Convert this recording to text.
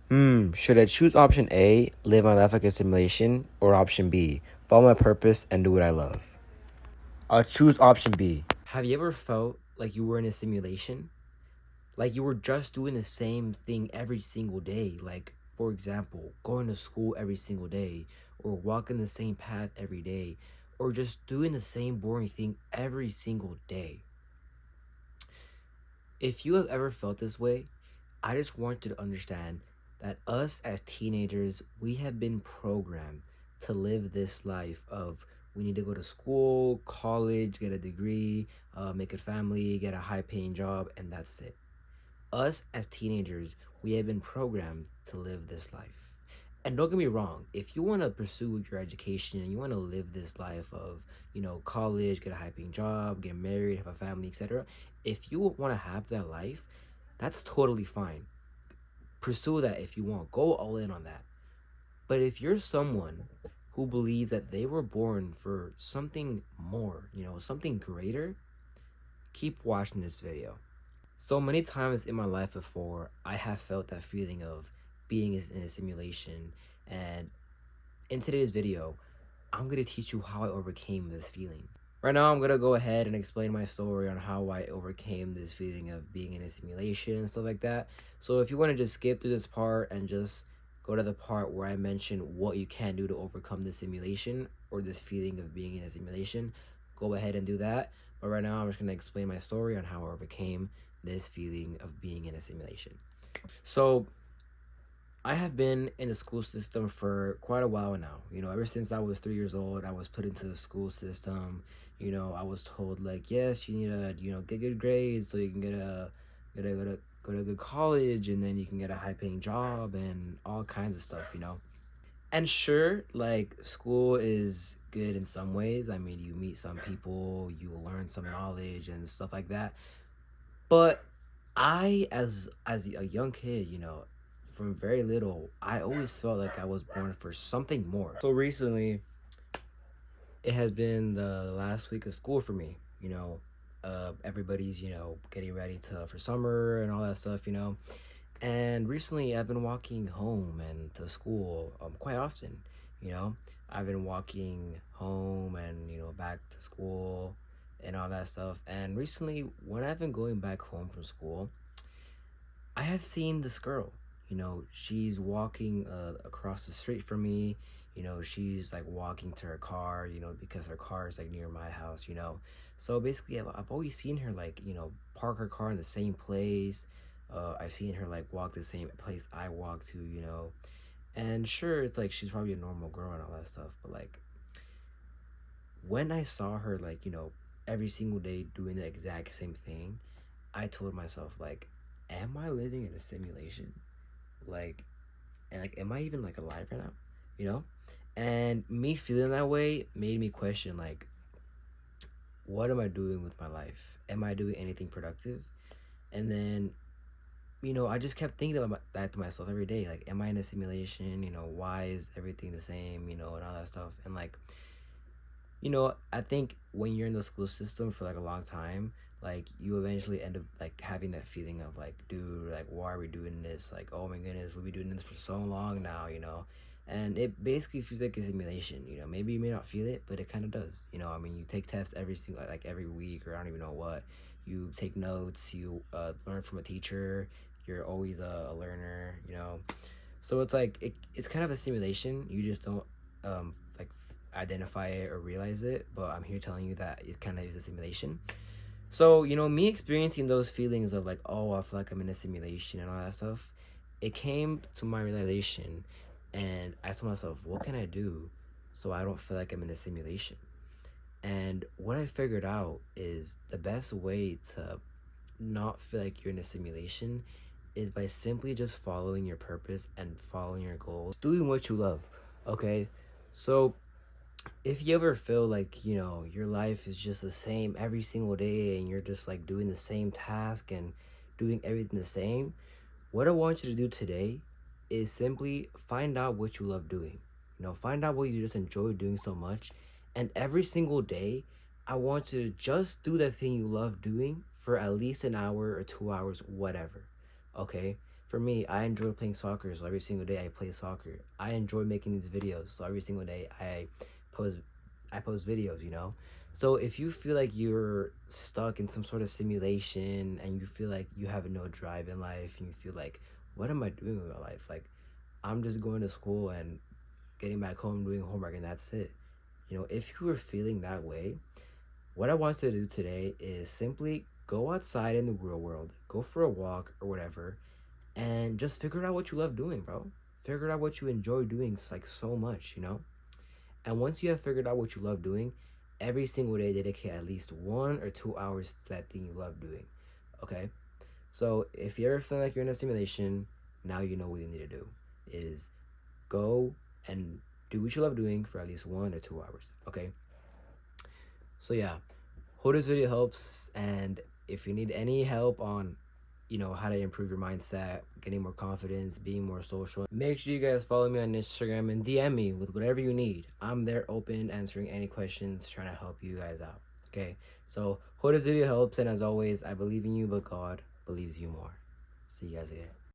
Should I choose option A, live my life like a simulation, or option B, follow my purpose and do what I love? I'll choose option B. Have you ever felt like you were in a simulation? Like you were just doing the same thing every single day? Like, for example, going to school every single day, or walking the same path every day, or just doing the same boring thing every single day? If you have ever felt this way, I just want you to understand that us as teenagers, we have been programmed to live this life of we need to go to school, college, get a degree, make a family, get a high paying job, and that's it. Us as teenagers, we have been programmed to live this life. And don't get me wrong, if you want to pursue your education and you want to live this life of, college, get a high paying job, get married, have a family, etc., if you want to have that life, that's totally fine. Pursue that if you want, go all in on that. But if you're someone who believes that they were born for something more, something greater, keep watching this video. So many times in my life before, I have felt that feeling of being in a simulation. And in today's video, I'm going to teach you how I overcame this feeling. Right now, I'm going to go ahead and explain my story on how I overcame this feeling of being in a simulation and stuff like that. So if you want to just skip through this part and just go to the part where I mention what you can do to overcome this simulation or this feeling of being in a simulation, go ahead and do that. But right now, I'm just going to explain my story on how I overcame this feeling of being in a simulation. So I have been in the school system for quite a while now. Ever since I was 3 years old, I was put into the school system. I was told like, yes, you need to, get good grades so you can go to a good college, and then you can get a high paying job and all kinds of stuff. And sure, like school is good in some ways. I mean, you meet some people, you learn some knowledge and stuff like that. But I, as a young kid, from very little, I always felt like I was born for something more. So recently, it has been the last week of school for me. Everybody's getting ready for summer and all that stuff. And recently, I've been walking home and to school quite often. You know, I've been walking home and back to school and all that stuff. And recently, when I've been going back home from school, I have seen this girl. She's walking across the street from me. She's like walking to her car, because her car is like near my house. So basically, I've always seen her like, park her car in the same place. I've seen her like walk the same place I walk to. And sure, it's like she's probably a normal girl and all that stuff. But like, when I saw her like, every single day doing the exact same thing, I told myself like, am I living in a simulation? Like, and like, am I even like alive right now? You know? And me feeling that way made me question like, what am I doing with my life? Am I doing anything productive? And then, I just kept thinking about that to myself every day. Like, am I in a simulation? Why is everything the same? And all that stuff. And like, I think when you're in the school system for like a long time, like you eventually end up like having that feeling of like, dude, like why are we doing this? Like, oh my goodness, we'll be doing this for so long now. And it basically feels like a simulation. Maybe you may not feel it, but it kind of does. I mean, you take tests every single like every week, or I don't even know what. You take notes. You learn from a teacher. You're always a learner. So it's like it's kind of a simulation. You just don't like identify it or realize it, but I'm here telling you that it kind of is a simulation. So me experiencing those feelings of like, oh, I feel like I'm in a simulation and all that stuff, it came to my realization, and I told myself, what can I do so I don't feel like I'm in a simulation? And what I figured out is the best way to not feel like you're in a simulation is by simply just following your purpose and following your goals, doing what you love. Okay, so if you ever feel like your life is just the same every single day and you're just like doing the same task and doing everything the same, what I want you to do today is simply find out what you love doing. Find out what you just enjoy doing so much, and every single day I want you to just do that thing you love doing for at least an hour or 2 hours, whatever. Okay, For me, I enjoy playing soccer, so every single day I play soccer. I enjoy making these videos, so every single day post I post videos, you know? So if you feel like you're stuck in some sort of simulation and you feel like you have no drive in life and you feel like, what am I doing with my life? Like, I'm just going to school and getting back home, doing homework, and that's it. You know, if you were feeling that way, what I want you to do today is simply go outside in the real world, go for a walk or whatever, and just figure out what you love doing, bro. Figure out what you enjoy doing like so much, you know? And once you have figured out what you love doing, every single day dedicate at least 1 or 2 hours to that thing you love doing. Okay? So if you ever feel like you're in a simulation, now you know what you need to do is go and do what you love doing for at least 1 or 2 hours. Okay? So yeah, hope this video helps, and if you need any help on how to improve your mindset, getting more confidence, being more social, make sure you guys follow me on Instagram and DM me with whatever you need. I'm there open, answering any questions, trying to help you guys out. Okay, so hope this video helps, and as always, I believe in you, but God believes you more. See you guys later.